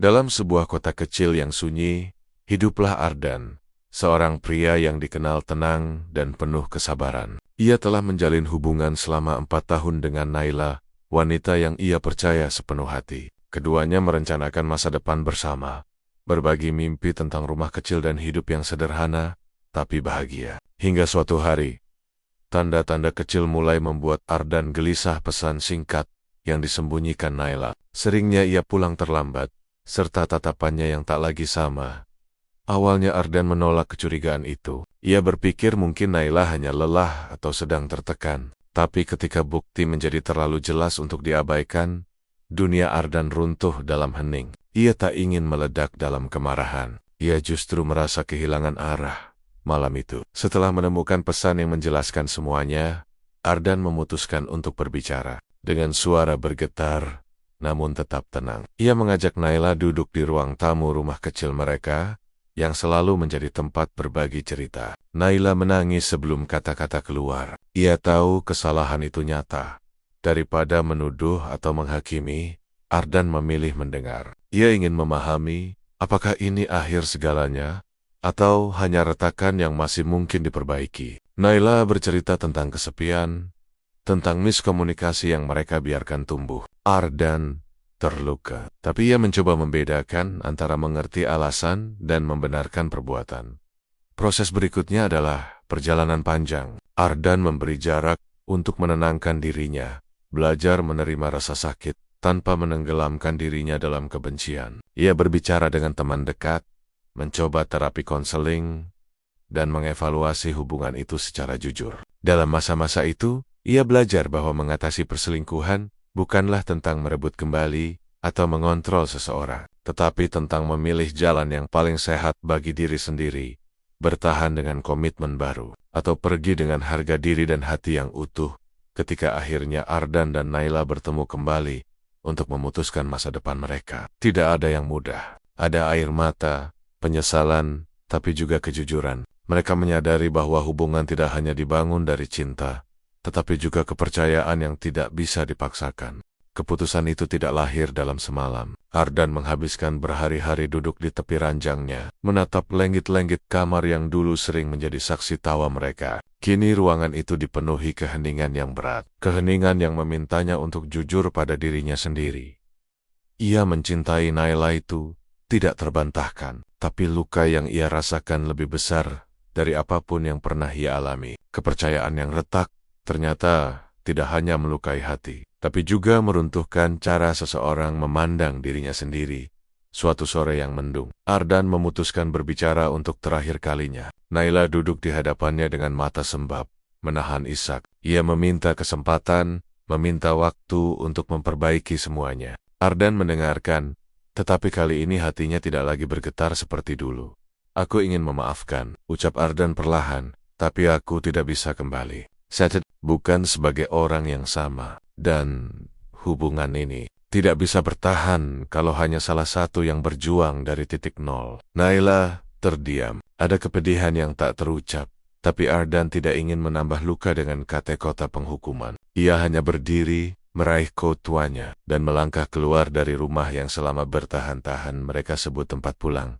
Dalam sebuah kota kecil yang sunyi, hiduplah Ardan, seorang pria yang dikenal tenang dan penuh kesabaran. Ia telah menjalin hubungan selama 4 tahun dengan Naila, wanita yang ia percaya sepenuh hati. Keduanya merencanakan masa depan bersama, berbagi mimpi tentang rumah kecil dan hidup yang sederhana, tapi bahagia. Hingga suatu hari, tanda-tanda kecil mulai membuat Ardan gelisah. Pesan singkat yang disembunyikan Naila. Seringnya ia pulang terlambat, serta tatapannya yang tak lagi sama. Awalnya Ardan menolak kecurigaan itu. Ia berpikir mungkin Naila hanya lelah atau sedang tertekan. Tapi ketika bukti menjadi terlalu jelas untuk diabaikan, dunia Ardan runtuh dalam hening. Ia tak ingin meledak dalam kemarahan. Ia justru merasa kehilangan arah. Malam itu, setelah menemukan pesan yang menjelaskan semuanya, Ardan memutuskan untuk berbicara. Dengan suara bergetar, namun tetap tenang. Ia mengajak Naila duduk di ruang tamu rumah kecil mereka, yang selalu menjadi tempat berbagi cerita. Naila menangis sebelum kata-kata keluar. Ia tahu kesalahan itu nyata. Daripada menuduh atau menghakimi, Ardan memilih mendengar. Ia ingin memahami, apakah ini akhir segalanya, atau hanya retakan yang masih mungkin diperbaiki. Naila bercerita tentang kesepian, tentang miskomunikasi yang mereka biarkan tumbuh. Ardan terluka, tapi ia mencoba membedakan antara mengerti alasan dan membenarkan perbuatan. Proses berikutnya adalah perjalanan panjang. Ardan memberi jarak untuk menenangkan dirinya, belajar menerima rasa sakit tanpa menenggelamkan dirinya dalam kebencian. Ia berbicara dengan teman dekat, mencoba terapi konseling, dan mengevaluasi hubungan itu secara jujur. Dalam masa-masa itu, ia belajar bahwa mengatasi perselingkuhan bukanlah tentang merebut kembali atau mengontrol seseorang, tetapi tentang memilih jalan yang paling sehat bagi diri sendiri, bertahan dengan komitmen baru, atau pergi dengan harga diri dan hati yang utuh. Ketika akhirnya Ardan dan Naila bertemu kembali untuk memutuskan masa depan mereka, tidak ada yang mudah. Ada air mata, penyesalan, tapi juga kejujuran. Mereka menyadari bahwa hubungan tidak hanya dibangun dari cinta, tetapi juga kepercayaan yang tidak bisa dipaksakan. Keputusan itu tidak lahir dalam semalam. Ardan menghabiskan berhari-hari duduk di tepi ranjangnya, menatap lenggit-lenggit kamar yang dulu sering menjadi saksi tawa mereka. Kini ruangan itu dipenuhi keheningan yang berat, keheningan yang memintanya untuk jujur pada dirinya sendiri. Ia mencintai Naila itu tidak terbantahkan, tapi luka yang ia rasakan lebih besar dari apapun yang pernah ia alami. Kepercayaan yang retak ternyata tidak hanya melukai hati, tapi juga meruntuhkan cara seseorang memandang dirinya sendiri. Suatu sore yang mendung, Ardan memutuskan berbicara untuk terakhir kalinya. Naila duduk di hadapannya dengan mata sembab, menahan isak. Ia meminta kesempatan, meminta waktu untuk memperbaiki semuanya. Ardan mendengarkan, tetapi kali ini hatinya tidak lagi bergetar seperti dulu. "Aku ingin memaafkan," ucap Ardan perlahan, "tapi aku tidak bisa kembali. Saya bukan sebagai orang yang sama, dan hubungan ini tidak bisa bertahan kalau hanya salah satu yang berjuang dari titik nol." Naila terdiam. Ada kepedihan yang tak terucap, tapi Ardan tidak ingin menambah luka dengan kata-kata penghukuman. Ia hanya berdiri, meraih coat tuanya, dan melangkah keluar dari rumah yang selama bertahan-tahan mereka sebut tempat pulang.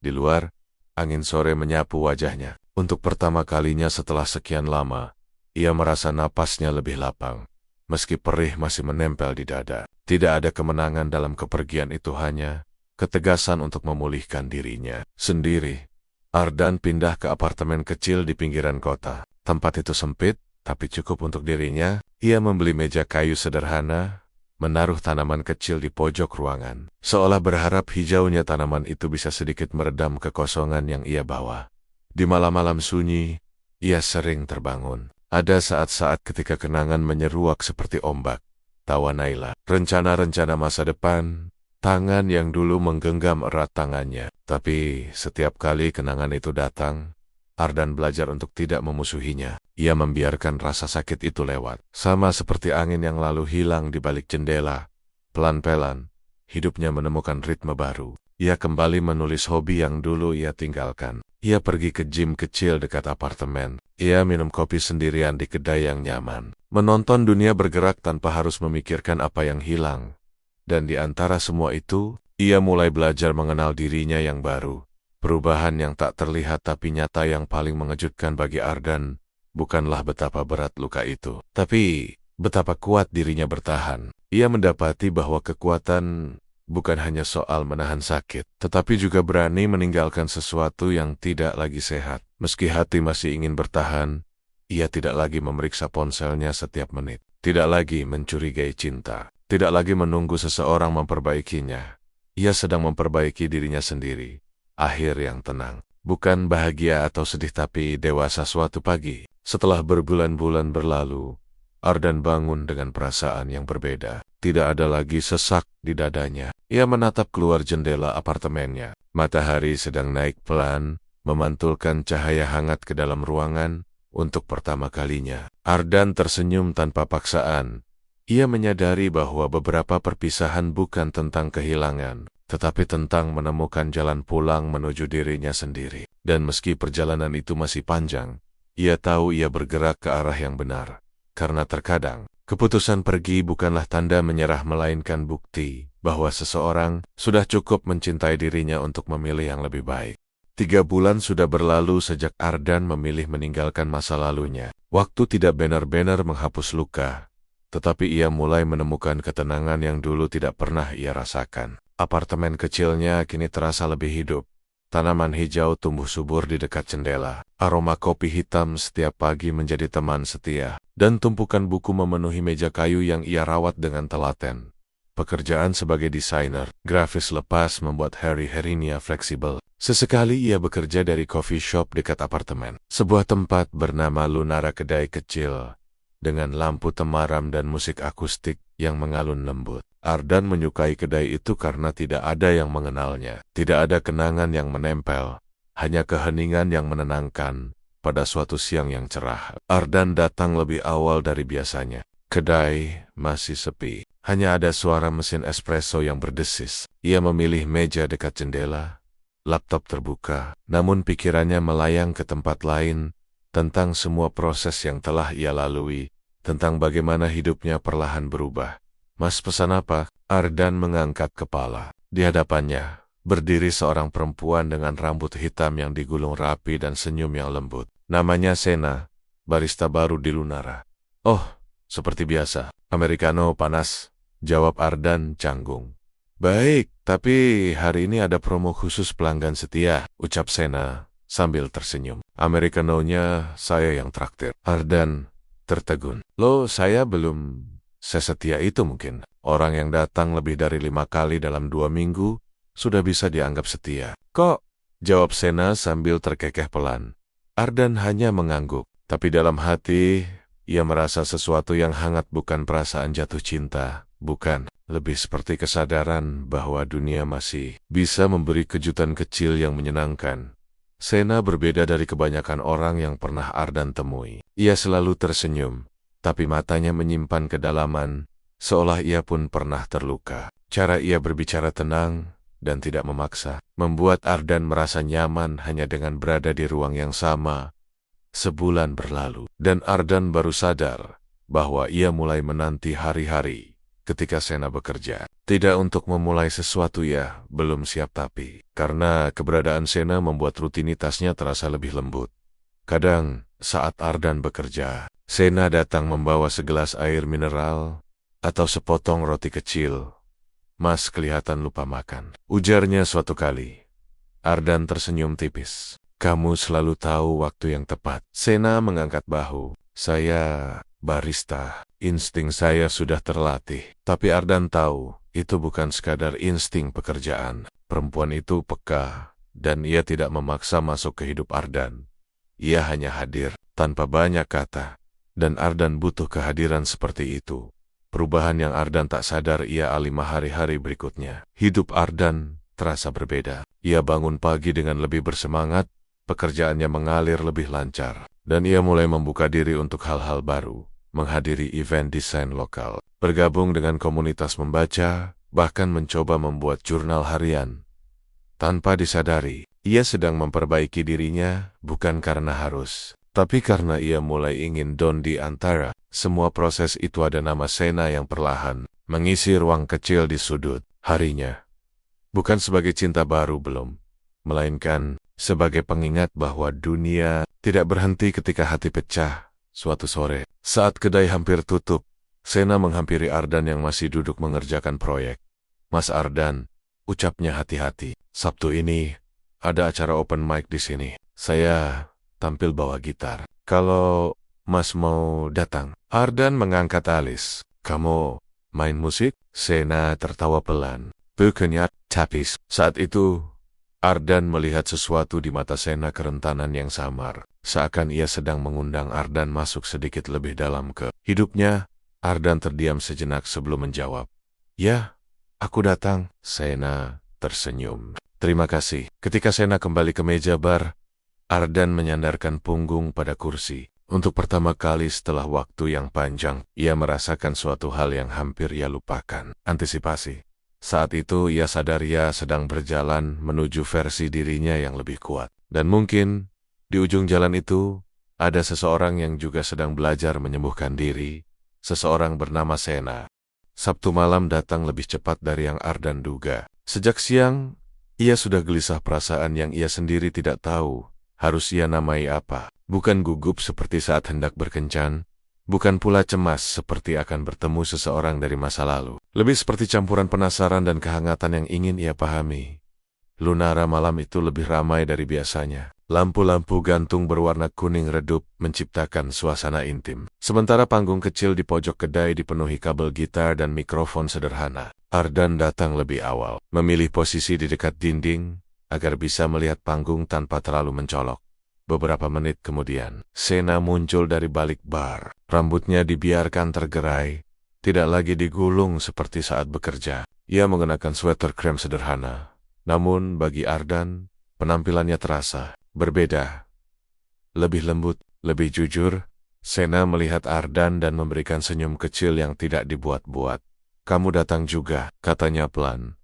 Di luar, angin sore menyapu wajahnya. Untuk pertama kalinya setelah sekian lama, ia merasa napasnya lebih lapang, meski perih masih menempel di dada. Tidak ada kemenangan dalam kepergian itu, hanya ketegasan untuk memulihkan dirinya sendiri. Ardan pindah ke apartemen kecil di pinggiran kota. Tempat itu sempit, tapi cukup untuk dirinya. Ia membeli meja kayu sederhana, menaruh tanaman kecil di pojok ruangan, seolah berharap hijaunya tanaman itu bisa sedikit meredam kekosongan yang ia bawa. Di malam-malam sunyi, ia sering terbangun. Ada saat-saat ketika kenangan menyeruak seperti ombak. Tawa Naila, rencana-rencana masa depan, tangan yang dulu menggenggam erat tangannya. Tapi setiap kali kenangan itu datang, Ardan belajar untuk tidak memusuhinya. Ia membiarkan rasa sakit itu lewat. Sama seperti angin yang lalu hilang di balik jendela. Pelan-pelan, hidupnya menemukan ritme baru. Ia kembali menulis hobi yang dulu ia tinggalkan. Ia pergi ke gym kecil dekat apartemen. Ia minum kopi sendirian di kedai yang nyaman. Menonton dunia bergerak tanpa harus memikirkan apa yang hilang. Dan di antara semua itu, Ia mulai belajar mengenal dirinya yang baru. Perubahan yang tak terlihat tapi nyata yang paling mengejutkan bagi Ardan bukanlah betapa berat luka itu, tapi betapa kuat dirinya bertahan. Ia mendapati bahwa kekuatan bukan hanya soal menahan sakit, tetapi juga berani meninggalkan sesuatu yang tidak lagi sehat. Meski hati masih ingin bertahan, ia tidak lagi memeriksa ponselnya setiap menit, tidak lagi mencurigai cinta, tidak lagi menunggu seseorang memperbaikinya. Ia sedang memperbaiki dirinya sendiri. Akhir yang tenang, bukan bahagia atau sedih tapi dewasa. Suatu pagi, setelah berbulan-bulan berlalu, Ardan bangun dengan perasaan yang berbeda. Tidak ada lagi sesak di dadanya. Ia menatap keluar jendela apartemennya. Matahari sedang naik pelan, memantulkan cahaya hangat ke dalam ruangan. Untuk pertama kalinya, Ardan tersenyum tanpa paksaan. Ia menyadari bahwa beberapa perpisahan bukan tentang kehilangan, tetapi tentang menemukan jalan pulang menuju dirinya sendiri. Dan meski perjalanan itu masih panjang, ia tahu ia bergerak ke arah yang benar. Karena terkadang, keputusan pergi bukanlah tanda menyerah melainkan bukti bahwa seseorang sudah cukup mencintai dirinya untuk memilih yang lebih baik. 3 bulan sudah berlalu sejak Ardan memilih meninggalkan masa lalunya. Waktu tidak benar-benar menghapus luka, tetapi ia mulai menemukan ketenangan yang dulu tidak pernah ia rasakan. Apartemen kecilnya kini terasa lebih hidup. Tanaman hijau tumbuh subur di dekat jendela. Aroma kopi hitam setiap pagi menjadi teman setia. Dan tumpukan buku memenuhi meja kayu yang ia rawat dengan telaten. Pekerjaan sebagai desainer grafis lepas membuat hari-harinya fleksibel. Sesekali ia bekerja dari coffee shop dekat apartemen. Sebuah tempat bernama Lunara, kedai kecil dengan lampu temaram dan musik akustik yang mengalun lembut. Ardan menyukai kedai itu karena tidak ada yang mengenalnya. Tidak ada kenangan yang menempel, hanya keheningan yang menenangkan. Pada suatu siang yang cerah, Ardan datang lebih awal dari biasanya. Kedai masih sepi, hanya ada suara mesin espresso yang berdesis. Ia memilih meja dekat jendela, laptop terbuka, namun pikirannya melayang ke tempat lain, tentang semua proses yang telah ia lalui, tentang bagaimana hidupnya perlahan berubah. "Mas, pesan apa?" Ardan mengangkat kepala. Di hadapannya berdiri seorang perempuan dengan rambut hitam yang digulung rapi dan senyum yang lembut. Namanya Sena, barista baru di Lunara. "Oh, seperti biasa, americano panas," jawab Ardan canggung. "Baik, tapi hari ini ada promo khusus pelanggan setia," ucap Sena sambil tersenyum. "Americanonya saya yang traktir." Ardan tertegun. "Loh, saya belum sesetia itu mungkin. Orang yang datang lebih dari 5 kali dalam 2 minggu sudah bisa dianggap setia." "Kok?" jawab Sena sambil terkekeh pelan. Ardan hanya mengangguk, tapi dalam hati ia merasa sesuatu yang hangat, bukan perasaan jatuh cinta, bukan. Lebih seperti kesadaran bahwa dunia masih bisa memberi kejutan kecil yang menyenangkan. Sena berbeda dari kebanyakan orang yang pernah Ardan temui. Ia selalu tersenyum, tapi matanya menyimpan kedalaman, seolah ia pun pernah terluka. Cara ia berbicara tenang dan tidak memaksa, membuat Ardan merasa nyaman hanya dengan berada di ruang yang sama. Sebulan berlalu, dan Ardan baru sadar bahwa ia mulai menanti hari-hari ketika Sena bekerja. Tidak untuk memulai sesuatu, ya belum siap, tapi karena keberadaan Sena membuat rutinitasnya terasa lebih lembut. Kadang, saat Ardan bekerja, Sena datang membawa segelas air mineral atau sepotong roti kecil. "Mas, kelihatan lupa makan," ujarnya suatu kali. Ardan tersenyum tipis. "Kamu selalu tahu waktu yang tepat." Sena mengangkat bahu. "Saya barista. Insting saya sudah terlatih." Tapi Ardan tahu, itu bukan sekadar insting pekerjaan. Perempuan itu peka, dan ia tidak memaksa masuk ke hidup Ardan. Ia hanya hadir, tanpa banyak kata. Dan Ardan butuh kehadiran seperti itu. Perubahan yang Ardan tak sadar ia alami hari-hari berikutnya. Hidup Ardan terasa berbeda. Ia bangun pagi dengan lebih bersemangat, pekerjaannya mengalir lebih lancar, dan ia mulai membuka diri untuk hal-hal baru, menghadiri event desain lokal, bergabung dengan komunitas membaca, bahkan mencoba membuat jurnal harian. Tanpa disadari, ia sedang memperbaiki dirinya, bukan karena harus, tapi karena ia mulai ingin. Di antara semua proses itu ada nama Sena yang perlahan mengisi ruang kecil di sudut harinya. Bukan sebagai cinta baru belum, melainkan sebagai pengingat bahwa dunia tidak berhenti ketika hati pecah. Suatu sore, saat kedai hampir tutup, Sena menghampiri Ardan yang masih duduk mengerjakan proyek. "Mas Ardan," ucapnya hati-hati, "Sabtu ini ada acara open mic di sini. Saya tampil bawa gitar. Kalau Mas mau datang." Ardan mengangkat alis. "Kamu main musik?" Sena tertawa pelan. "Bukannya, tapi..." Saat itu, Ardan melihat sesuatu di mata Sena, kerentanan yang samar. Seakan ia sedang mengundang Ardan masuk sedikit lebih dalam ke hidupnya. Ardan terdiam sejenak sebelum menjawab. "Ya, aku datang." Sena tersenyum. "Terima kasih." Ketika Sena kembali ke meja bar, Ardan menyandarkan punggung pada kursi. Untuk pertama kali setelah waktu yang panjang, ia merasakan suatu hal yang hampir ia lupakan. Antisipasi. Saat itu ia sadar ia sedang berjalan menuju versi dirinya yang lebih kuat. Dan mungkin di ujung jalan itu ada seseorang yang juga sedang belajar menyembuhkan diri. Seseorang bernama Sena. Sabtu malam datang lebih cepat dari yang Ardan duga. Sejak siang, ia sudah gelisah, perasaan yang ia sendiri tidak tahu harus ia namai apa. Bukan gugup seperti saat hendak berkencan, bukan pula cemas seperti akan bertemu seseorang dari masa lalu. Lebih seperti campuran penasaran dan kehangatan yang ingin ia pahami. Lunara malam itu lebih ramai dari biasanya. Lampu-lampu gantung berwarna kuning redup menciptakan suasana intim. Sementara panggung kecil di pojok kedai dipenuhi kabel gitar dan mikrofon sederhana. Ardan datang lebih awal, memilih posisi di dekat dinding agar bisa melihat panggung tanpa terlalu mencolok. Beberapa menit kemudian, Sena muncul dari balik bar. Rambutnya dibiarkan tergerai, tidak lagi digulung seperti saat bekerja. Ia mengenakan sweater krem sederhana. Namun bagi Ardan, penampilannya terasa berbeda. Lebih lembut, lebih jujur. Sena melihat Ardan dan memberikan senyum kecil yang tidak dibuat-buat. "Kamu datang juga," katanya pelan.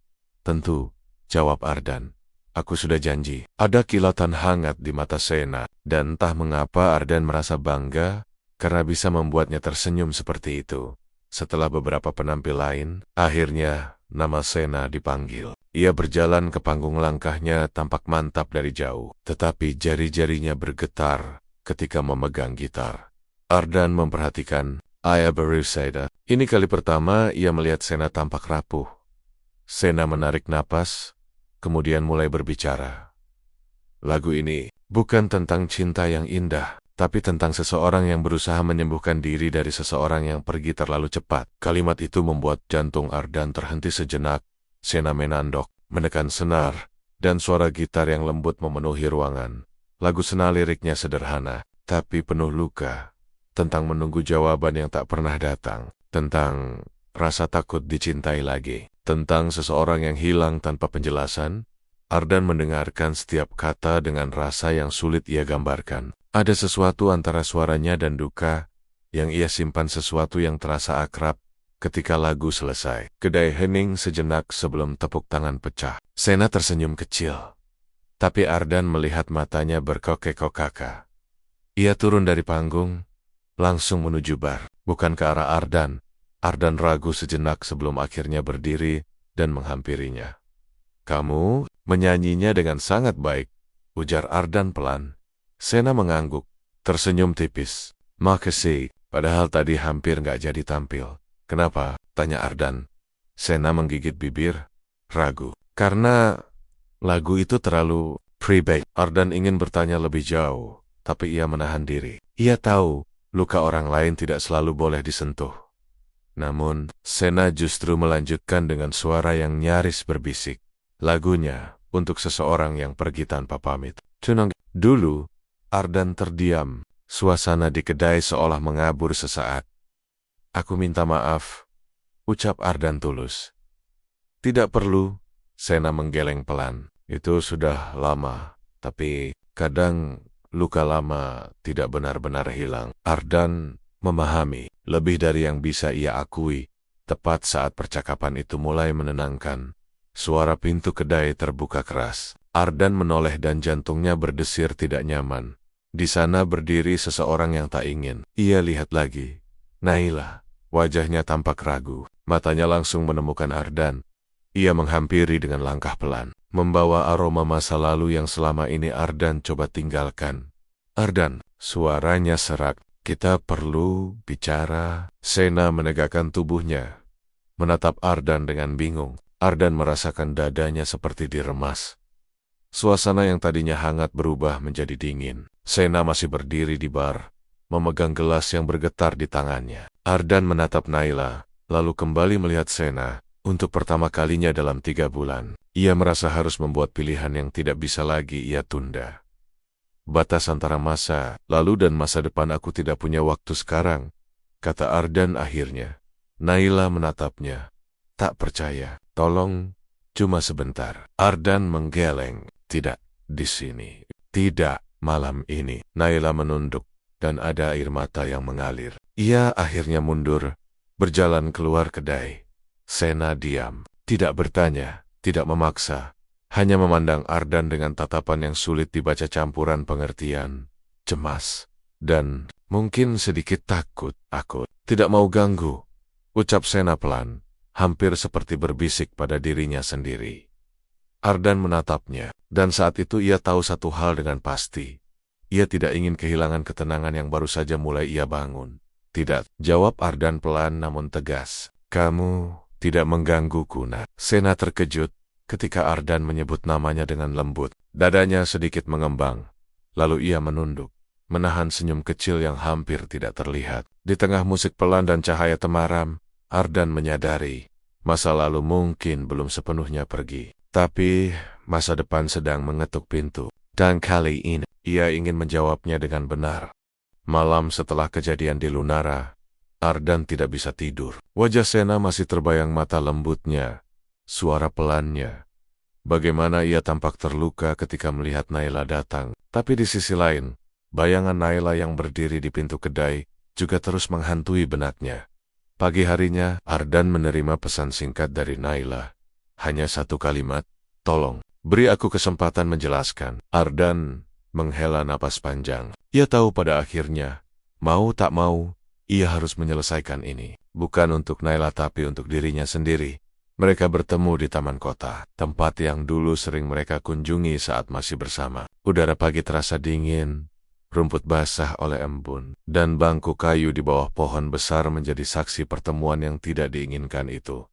"Tentu," jawab Ardan. "Aku sudah janji." Ada kilatan hangat di mata Sena, dan entah mengapa Ardan merasa bangga karena bisa membuatnya tersenyum seperti itu. Setelah beberapa penampil lain, akhirnya nama Sena dipanggil. Ia berjalan ke panggung, langkahnya tampak mantap dari jauh, tetapi jari-jarinya bergetar ketika memegang gitar. Ardan memperhatikan Aya baru saja. Ini kali pertama ia melihat Sena tampak rapuh. Sena menarik napas, kemudian mulai berbicara. "Lagu ini bukan tentang cinta yang indah, tapi tentang seseorang yang berusaha menyembuhkan diri dari seseorang yang pergi terlalu cepat." Kalimat itu membuat jantung Ardan terhenti sejenak. Sena menandok, menekan senar, dan suara gitar yang lembut memenuhi ruangan. Lagu Sena liriknya sederhana, tapi penuh luka. Tentang menunggu jawaban yang tak pernah datang. Tentang rasa takut dicintai lagi. Tentang seseorang yang hilang tanpa penjelasan. Ardan mendengarkan setiap kata dengan rasa yang sulit ia gambarkan. Ada sesuatu antara suaranya dan duka, yang ia simpan, sesuatu yang terasa akrab. Ketika lagu selesai, kedai hening sejenak sebelum tepuk tangan pecah. Sena tersenyum kecil, tapi Ardan melihat matanya berkokek-kokaka. Ia turun dari panggung, langsung menuju bar, bukan ke arah Ardan. Ardan ragu sejenak sebelum akhirnya berdiri dan menghampirinya. "Kamu menyanyinya dengan sangat baik," ujar Ardan pelan. Sena mengangguk, tersenyum tipis. "Makasih, padahal tadi hampir nggak jadi tampil." "Kenapa?" tanya Ardan. Sena menggigit bibir, ragu. "Karena lagu itu terlalu pribadi." Ardan ingin bertanya lebih jauh, tapi ia menahan diri. Ia tahu, luka orang lain tidak selalu boleh disentuh. Namun, Sena justru melanjutkan dengan suara yang nyaris berbisik. Lagunya untuk seseorang yang pergi tanpa pamit. Dulu, Ardan terdiam. Suasana di kedai seolah mengabur sesaat. "Aku minta maaf," ucap Ardan tulus. "Tidak perlu," Sena menggeleng pelan. "Itu sudah lama, tapi kadang luka lama tidak benar-benar hilang." Ardan memahami, lebih dari yang bisa ia akui. Tepat saat percakapan itu mulai menenangkan, suara pintu kedai terbuka keras. Ardan menoleh dan jantungnya berdesir tidak nyaman. Di sana berdiri seseorang yang tak ingin ia lihat lagi. Naila. Wajahnya tampak ragu, matanya langsung menemukan Ardan. Ia menghampiri dengan langkah pelan, membawa aroma masa lalu yang selama ini Ardan coba tinggalkan. Ardan, suaranya serak. Kita perlu bicara. Sena menegakkan tubuhnya, menatap Ardan dengan bingung. Ardan merasakan dadanya seperti diremas. Suasana yang tadinya hangat berubah menjadi dingin. Sena masih berdiri di bar, memegang gelas yang bergetar di tangannya. Ardan menatap Naila, lalu kembali melihat Sena. Untuk pertama kalinya dalam 3 bulan, ia merasa harus membuat pilihan yang tidak bisa lagi ia tunda. Batas antara masa lalu dan masa depan, aku tidak punya waktu sekarang, kata Ardan akhirnya. Naila menatapnya. Tak percaya. Tolong, cuma sebentar. Ardan menggeleng. Tidak, di sini. Tidak, malam ini. Naila menunduk, dan ada air mata yang mengalir. Ia akhirnya mundur, berjalan keluar kedai. Sena diam, tidak bertanya, tidak memaksa, hanya memandang Ardan dengan tatapan yang sulit dibaca, campuran pengertian, cemas, dan mungkin sedikit takut. Aku tidak mau ganggu, ucap Sena pelan, hampir seperti berbisik pada dirinya sendiri. Ardan menatapnya, dan saat itu ia tahu satu hal dengan pasti. Ia tidak ingin kehilangan ketenangan yang baru saja mulai ia bangun. Tidak, jawab Ardan pelan namun tegas. Kamu tidak menggangguku, nak. Sena terkejut ketika Ardan menyebut namanya dengan lembut. Dadanya sedikit mengembang. Lalu ia menunduk, menahan senyum kecil yang hampir tidak terlihat. Di tengah musik pelan dan cahaya temaram, Ardan menyadari masa lalu mungkin belum sepenuhnya pergi. Tapi masa depan sedang mengetuk pintu. Dan kali ini, ia ingin menjawabnya dengan benar. Malam setelah kejadian di Lunara, Ardan tidak bisa tidur. Wajah Sena masih terbayang mata lembutnya, suara pelannya. Bagaimana ia tampak terluka ketika melihat Naila datang. Tapi di sisi lain, bayangan Naila yang berdiri di pintu kedai juga terus menghantui benaknya. Pagi harinya, Ardan menerima pesan singkat dari Naila. Hanya satu kalimat, tolong, beri aku kesempatan menjelaskan. Ardan menghela napas panjang. Ia tahu pada akhirnya, mau tak mau, ia harus menyelesaikan ini. Bukan untuk Naila tapi untuk dirinya sendiri. Mereka bertemu di taman kota, tempat yang dulu sering mereka kunjungi saat masih bersama. Udara pagi terasa dingin, rumput basah oleh embun, dan bangku kayu di bawah pohon besar menjadi saksi pertemuan yang tidak diinginkan itu.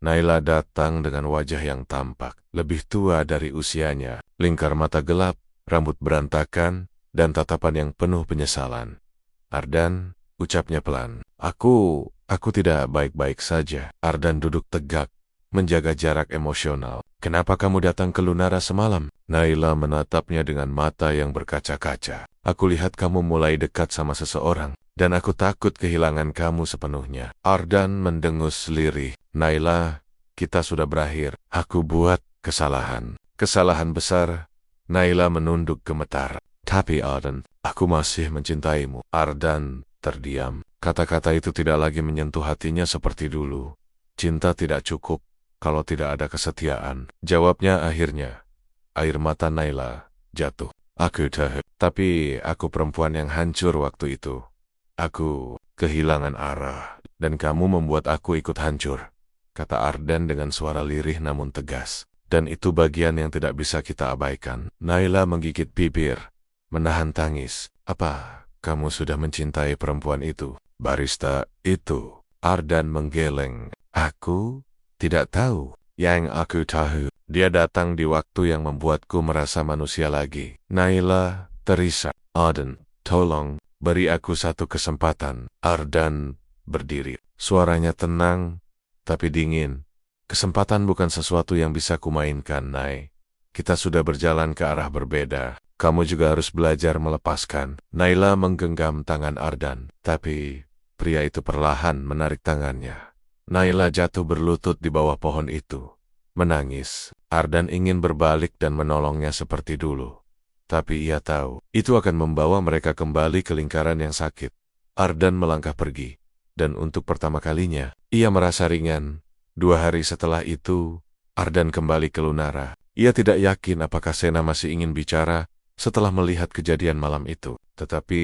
Naila datang dengan wajah yang tampak lebih tua dari usianya, lingkar mata gelap, rambut berantakan, dan tatapan yang penuh penyesalan. Ardan, ucapnya pelan. Aku tidak baik-baik saja. Ardan duduk tegak, menjaga jarak emosional. Kenapa kamu datang ke Lunara semalam? Naila menatapnya dengan mata yang berkaca-kaca. Aku lihat kamu mulai dekat sama seseorang, dan aku takut kehilangan kamu sepenuhnya. Ardan mendengus lirih. Naila, kita sudah berakhir. Aku buat kesalahan. Kesalahan besar. Naila menunduk gemetar. Tapi Ardan, aku masih mencintaimu. Ardan terdiam. Kata-kata itu tidak lagi menyentuh hatinya seperti dulu. Cinta tidak cukup kalau tidak ada kesetiaan. Jawabnya akhirnya. Air mata Naila jatuh. Aku tahu, tapi aku perempuan yang hancur waktu itu. Aku kehilangan arah, dan kamu membuat aku ikut hancur, kata Ardan dengan suara lirih namun tegas. Dan itu bagian yang tidak bisa kita abaikan. Naila menggigit bibir, menahan tangis. Apa, kamu sudah mencintai perempuan itu? Barista itu. Ardan menggeleng. Aku tidak tahu. Yang aku tahu, dia datang di waktu yang membuatku merasa manusia lagi. Naila terisak. Ardan, tolong, beri aku satu kesempatan. Ardan berdiri. Suaranya tenang, tapi dingin. Kesempatan bukan sesuatu yang bisa kumainkan, Nay. Kita sudah berjalan ke arah berbeda. Kamu juga harus belajar melepaskan. Naila menggenggam tangan Ardan, tapi pria itu perlahan menarik tangannya. Naila jatuh berlutut di bawah pohon itu, menangis. Ardan ingin berbalik dan menolongnya seperti dulu. Tapi ia tahu, itu akan membawa mereka kembali ke lingkaran yang sakit. Ardan melangkah pergi, dan untuk pertama kalinya, ia merasa ringan. 2 hari setelah itu, Ardan kembali ke Lunara. Ia tidak yakin apakah Sena masih ingin bicara setelah melihat kejadian malam itu. Tetapi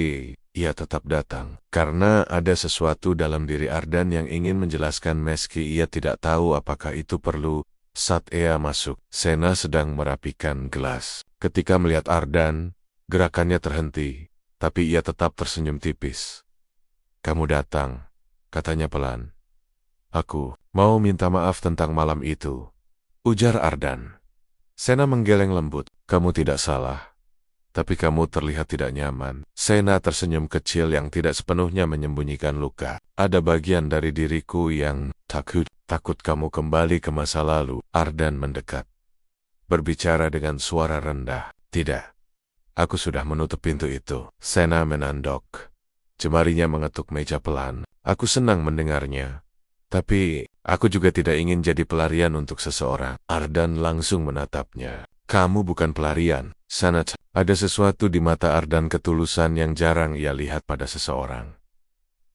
ia tetap datang, karena ada sesuatu dalam diri Ardan yang ingin menjelaskan meski ia tidak tahu apakah itu perlu Saat ia masuk, Sena sedang merapikan gelas. Ketika melihat Ardan, gerakannya terhenti, tapi ia tetap tersenyum tipis. "Kamu datang," katanya pelan. "Aku mau minta maaf tentang malam itu," ujar Ardan. Sena menggeleng lembut. "Kamu tidak salah, tapi kamu terlihat tidak nyaman." Sena tersenyum kecil yang tidak sepenuhnya menyembunyikan luka. "Ada bagian dari diriku yang takut kamu kembali ke masa lalu." Ardan mendekat, berbicara dengan suara rendah. "Tidak, aku sudah menutup pintu itu." Sena menandok. Jemarinya mengetuk meja pelan. "Aku senang mendengarnya. Tapi, aku juga tidak ingin jadi pelarian untuk seseorang." Ardan langsung menatapnya. "Kamu bukan pelarian, Sanat." Ada sesuatu di mata Ardan, ketulusan yang jarang ia lihat pada seseorang.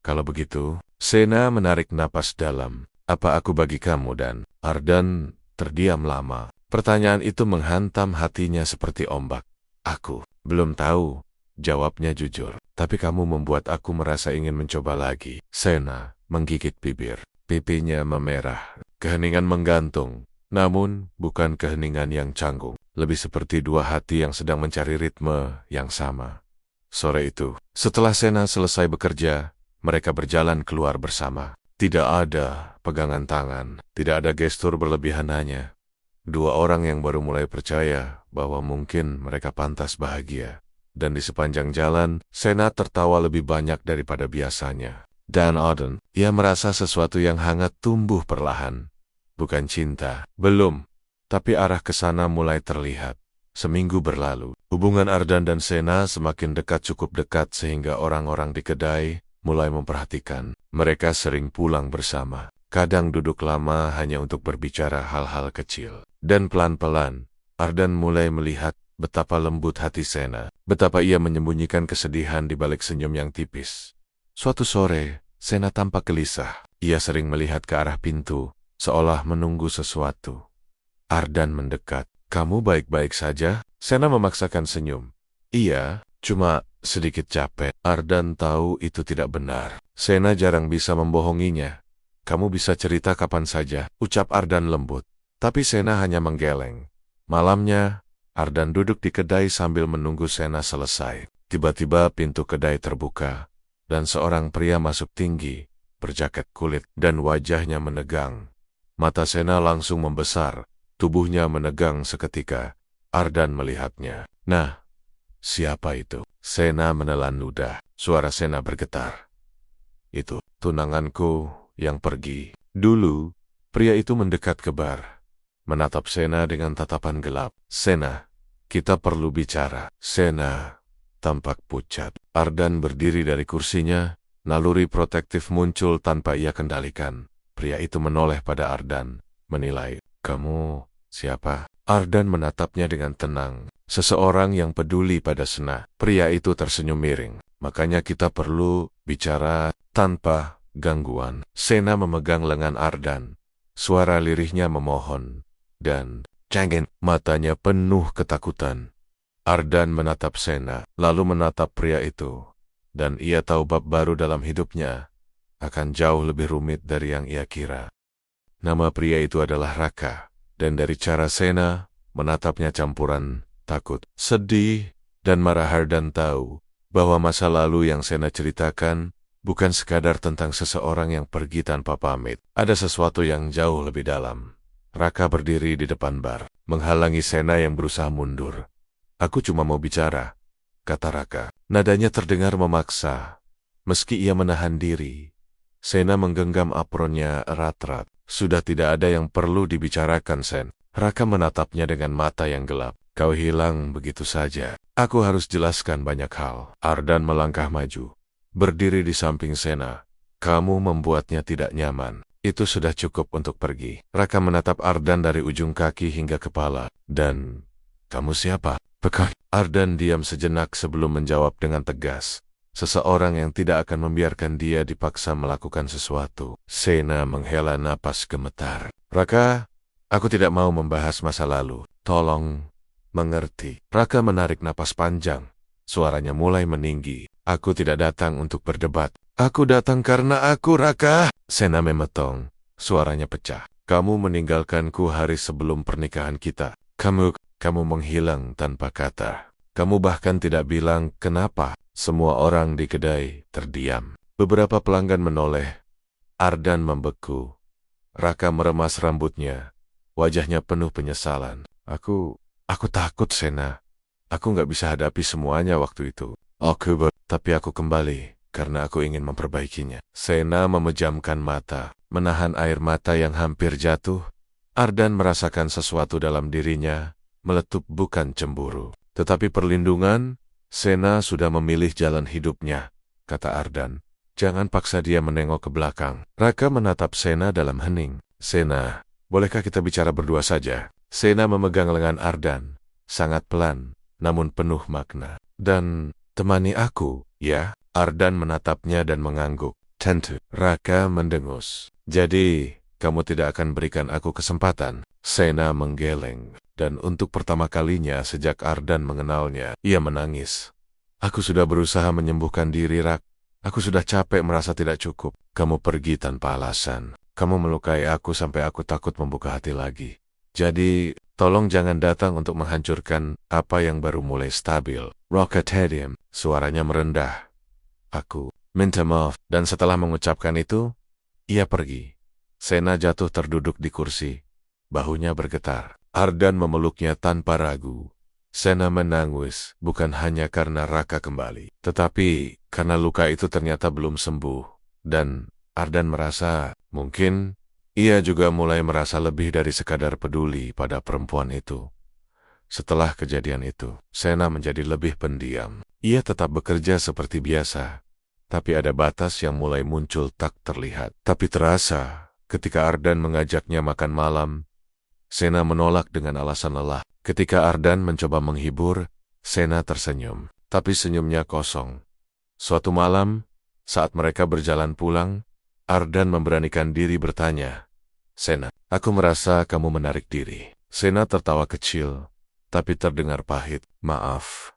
"Kalau begitu," Sena menarik napas dalam, "apa aku bagi kamu?" Dan Ardan terdiam lama. Pertanyaan itu menghantam hatinya seperti ombak. "Aku belum tahu," jawabnya jujur. "Tapi kamu membuat aku merasa ingin mencoba lagi." Sena menggigit bibir. Pipinya memerah, keheningan menggantung, namun bukan keheningan yang canggung, lebih seperti dua hati yang sedang mencari ritme yang sama. Sore itu, setelah Sena selesai bekerja, mereka berjalan keluar bersama. Tidak ada pegangan tangan, tidak ada gestur berlebihan, hanya dua orang yang baru mulai percaya bahwa mungkin mereka pantas bahagia. Dan di sepanjang jalan, Sena tertawa lebih banyak daripada biasanya. Dan Ardan, ia merasa sesuatu yang hangat tumbuh perlahan. Bukan cinta, belum, tapi arah ke sana mulai terlihat. Seminggu berlalu, hubungan Ardan dan Sena semakin dekat, cukup dekat sehingga orang-orang di kedai mulai memperhatikan. Mereka sering pulang bersama, kadang duduk lama hanya untuk berbicara hal-hal kecil. Dan pelan-pelan, Ardan mulai melihat betapa lembut hati Sena, betapa ia menyembunyikan kesedihan di balik senyum yang tipis. Suatu sore, Sena tampak gelisah. Ia sering melihat ke arah pintu, seolah menunggu sesuatu. Ardan mendekat. "Kamu baik-baik saja?" Sena memaksakan senyum. "Iya, cuma sedikit capek." Ardan tahu itu tidak benar. Sena jarang bisa membohonginya. "Kamu bisa cerita kapan saja," ucap Ardan lembut. Tapi Sena hanya menggeleng. Malamnya, Ardan duduk di kedai sambil menunggu Sena selesai. Tiba-tiba pintu kedai terbuka, dan seorang pria masuk tinggi, berjaket kulit, dan wajahnya menegang. Mata Sena langsung membesar, tubuhnya menegang seketika. Ardan melihatnya. "Nah, siapa itu?" Sena menelan ludah. Suara Sena bergetar. "Itu tunanganku yang pergi." Dulu, pria itu mendekat ke bar, menatap Sena dengan tatapan gelap. "Sena, kita perlu bicara." Sena tampak pucat. Ardan berdiri dari kursinya, naluri protektif muncul tanpa ia kendalikan. Pria itu menoleh pada Ardan, menilai. "Kamu siapa?" Ardan menatapnya dengan tenang. "Seseorang yang peduli pada Sena." Pria itu tersenyum miring. "Makanya kita perlu bicara tanpa gangguan." Sena memegang lengan Ardan. Suara lirihnya memohon. Dan jangan, matanya penuh ketakutan. Ardan menatap Sena, lalu menatap pria itu. Dan ia tahu bab baru dalam hidupnya akan jauh lebih rumit dari yang ia kira. Nama pria itu adalah Raka. Dan dari cara Sena menatapnya campuran takut, sedih, dan marah, Ardan tahu bahwa masa lalu yang Sena ceritakan bukan sekadar tentang seseorang yang pergi tanpa pamit. Ada sesuatu yang jauh lebih dalam. Raka berdiri di depan bar, menghalangi Sena yang berusaha mundur. "Aku cuma mau bicara," kata Raka. Nadanya terdengar memaksa. Meski ia menahan diri, Sena menggenggam apronnya erat-erat. "Sudah tidak ada yang perlu dibicarakan, Sen." Raka menatapnya dengan mata yang gelap. "Kau hilang begitu saja. Aku harus jelaskan banyak hal." Ardan melangkah maju, berdiri di samping Sena. "Kamu membuatnya tidak nyaman. Itu sudah cukup untuk pergi." Raka menatap Ardan dari ujung kaki hingga kepala. "Dan kamu siapa?" Pekan. Ardan diam sejenak sebelum menjawab dengan tegas. Seseorang yang tidak akan membiarkan dia dipaksa melakukan sesuatu. Sena menghela napas gemetar. "Raka, aku tidak mau membahas masa lalu. Tolong mengerti." Raka menarik napas panjang. Suaranya mulai meninggi. "Aku tidak datang untuk berdebat. Aku datang karena aku, Raka." Sena memetong. Suaranya pecah. Kamu meninggalkanku hari sebelum pernikahan kita. Kamu menghilang tanpa kata. Kamu bahkan tidak bilang kenapa. Semua orang di kedai terdiam. Beberapa pelanggan menoleh. Ardan membeku. Raka meremas rambutnya. Wajahnya penuh penyesalan. Aku takut, Sena. Aku nggak bisa hadapi semuanya waktu itu. Tapi aku kembali karena aku ingin memperbaikinya. Sena memejamkan mata, menahan air mata yang hampir jatuh. Ardan merasakan sesuatu dalam dirinya, meletup bukan cemburu. Tetapi perlindungan. Sena sudah memilih jalan hidupnya, kata Ardan. Jangan paksa dia menengok ke belakang. Raka menatap Sena dalam hening. Sena, bolehkah kita bicara berdua saja? Sena memegang lengan Ardan, sangat pelan, namun penuh makna. Dan temani aku, ya? Ardan menatapnya dan mengangguk. Tentu. Raka mendengus. Jadi, kamu tidak akan berikan aku kesempatan? Sena menggeleng. Dan untuk pertama kalinya sejak Ardan mengenalnya, ia menangis. Aku sudah berusaha menyembuhkan diri, Rak. Aku sudah capek merasa tidak cukup. Kamu pergi tanpa alasan. Kamu melukai aku sampai aku takut membuka hati lagi. Jadi, tolong jangan datang untuk menghancurkan apa yang baru mulai stabil. Raka terdiam, suaranya merendah. Aku minta maaf. Dan setelah mengucapkan itu, ia pergi. Sena jatuh terduduk di kursi. Bahunya bergetar. Ardan memeluknya tanpa ragu. Sena menangis, bukan hanya karena Raka kembali, tetapi karena luka itu ternyata belum sembuh. Dan Ardan merasa, mungkin, ia juga mulai merasa lebih dari sekadar peduli pada perempuan itu. Setelah kejadian itu, Sena menjadi lebih pendiam. Ia tetap bekerja seperti biasa, tapi ada batas yang mulai muncul tak terlihat. Tapi terasa, ketika Ardan mengajaknya makan malam, Sena menolak dengan alasan lelah. Ketika Ardan mencoba menghibur, Sena tersenyum. Tapi senyumnya kosong. Suatu malam, saat mereka berjalan pulang, Ardan memberanikan diri bertanya, Sena, aku merasa kamu menarik diri. Sena tertawa kecil, tapi terdengar pahit. Maaf,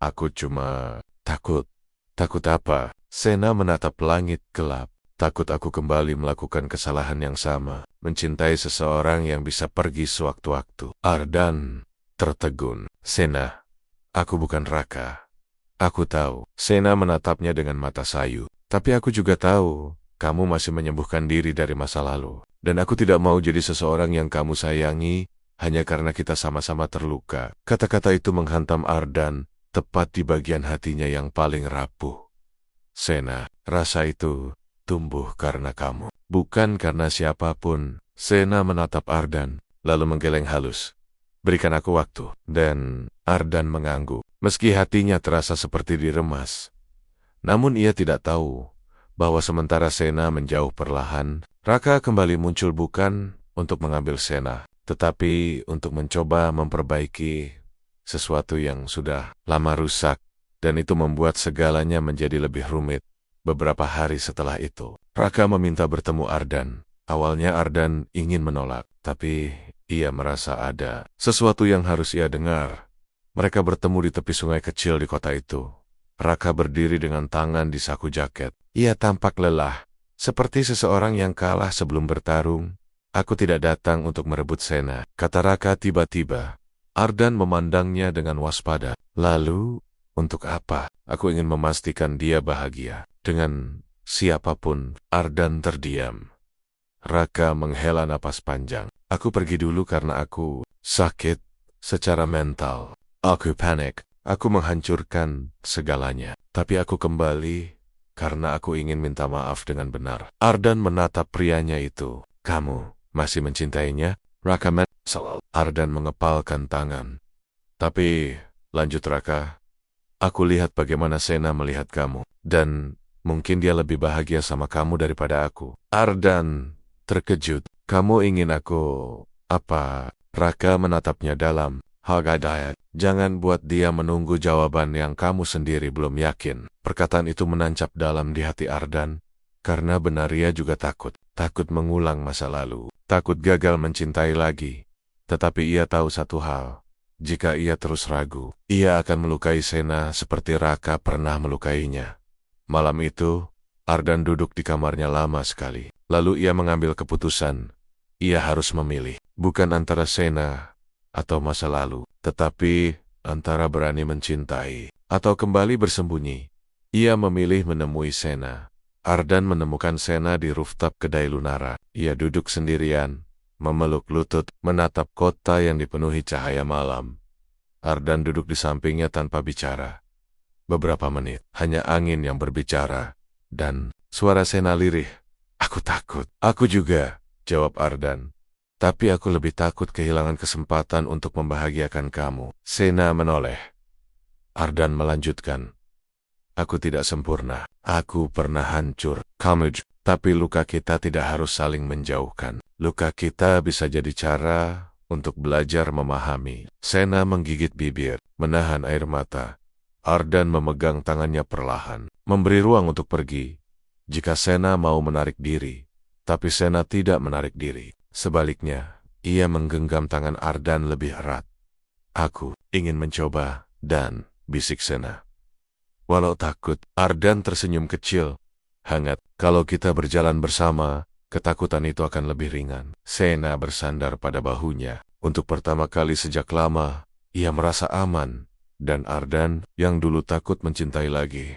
aku cuma takut. Takut apa? Sena menatap langit gelap. Takut aku kembali melakukan kesalahan yang sama, mencintai seseorang yang bisa pergi sewaktu-waktu. Ardan tertegun. Sena, aku bukan Raka. Aku tahu. Sena menatapnya dengan mata sayu. Tapi aku juga tahu, kamu masih menyembuhkan diri dari masa lalu. Dan aku tidak mau jadi seseorang yang kamu sayangi, hanya karena kita sama-sama terluka. Kata-kata itu menghantam Ardan, tepat di bagian hatinya yang paling rapuh. Sena, rasa itu tumbuh karena kamu, bukan karena siapapun. Sena menatap Ardan, lalu menggeleng halus. Berikan aku waktu. Dan Ardan mengangguk, meski hatinya terasa seperti diremas. Namun ia tidak tahu bahwa sementara Sena menjauh perlahan, Raka kembali muncul bukan untuk mengambil Sena, tetapi untuk mencoba memperbaiki sesuatu yang sudah lama rusak, dan itu membuat segalanya menjadi lebih rumit. Beberapa hari setelah itu, Raka meminta bertemu Ardan. Awalnya Ardan ingin menolak, tapi ia merasa ada sesuatu yang harus ia dengar. Mereka bertemu di tepi sungai kecil di kota itu. Raka berdiri dengan tangan di saku jaket. Ia tampak lelah, seperti seseorang yang kalah sebelum bertarung. Aku tidak datang untuk merebut Sena, kata Raka tiba-tiba. Ardan memandangnya dengan waspada. Lalu, untuk apa? Aku ingin memastikan dia bahagia. Dengan siapapun. Ardan terdiam. Raka menghela napas panjang. Aku pergi dulu karena aku sakit secara mental. Aku panik. Aku menghancurkan segalanya. Tapi aku kembali karena aku ingin minta maaf dengan benar. Ardan menatap prianya itu. Kamu masih mencintainya? Raka menyesal. Ardan mengepalkan tangan. Tapi, lanjut Raka, aku lihat bagaimana Sena melihat kamu. Dan mungkin dia lebih bahagia sama kamu daripada aku. Ardan terkejut. Kamu ingin aku apa? Raka menatapnya dalam. Hagadayat, jangan buat dia menunggu jawaban yang kamu sendiri belum yakin. Perkataan itu menancap dalam di hati Ardan, karena benar ia juga takut. Takut mengulang masa lalu. Takut gagal mencintai lagi. Tetapi ia tahu satu hal. Jika ia terus ragu, ia akan melukai Sena seperti Raka pernah melukainya. Malam itu, Ardan duduk di kamarnya lama sekali. Lalu ia mengambil keputusan. ia harus memilih, bukan antara Sena atau masa lalu, tetapi antara berani mencintai atau kembali bersembunyi. Ia memilih menemui Sena. Ardan menemukan Sena di rooftop kedai Lunara. Ia duduk sendirian, memeluk lutut, menatap kota yang dipenuhi cahaya malam. Ardan duduk di sampingnya tanpa bicara. Beberapa menit, hanya angin yang berbicara, dan suara Sena lirih. "Aku takut." "Aku juga," jawab Ardan. "Tapi aku lebih takut kehilangan kesempatan untuk membahagiakan kamu." Sena menoleh. Ardan melanjutkan. "Aku tidak sempurna. Aku pernah hancur. Tapi luka kita tidak harus saling menjauhkan. Luka kita bisa jadi cara untuk belajar memahami." Sena menggigit bibir, menahan air mata. Ardan memegang tangannya perlahan, memberi ruang untuk pergi. Jika Sena mau menarik diri, tapi Sena tidak menarik diri. Sebaliknya, ia menggenggam tangan Ardan lebih erat. "Aku ingin mencoba," dan bisik Sena. Walau takut, Ardan tersenyum kecil, hangat. "Kalau kita berjalan bersama, ketakutan itu akan lebih ringan." Sena bersandar pada bahunya. Untuk pertama kali sejak lama, ia merasa aman. Dan Ardan, yang dulu takut mencintai lagi,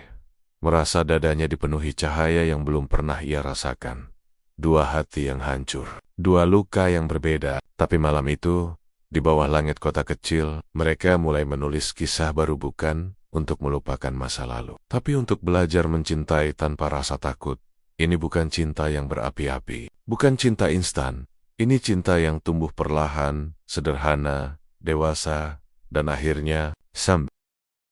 merasa dadanya dipenuhi cahaya yang belum pernah ia rasakan. Dua hati yang hancur, dua luka yang berbeda. Tapi malam itu, di bawah langit kota kecil, mereka mulai menulis kisah baru, bukan untuk melupakan masa lalu, tapi untuk belajar mencintai tanpa rasa takut. Ini bukan cinta yang berapi-api, bukan cinta instan. Ini cinta yang tumbuh perlahan, sederhana, dewasa, dan akhirnya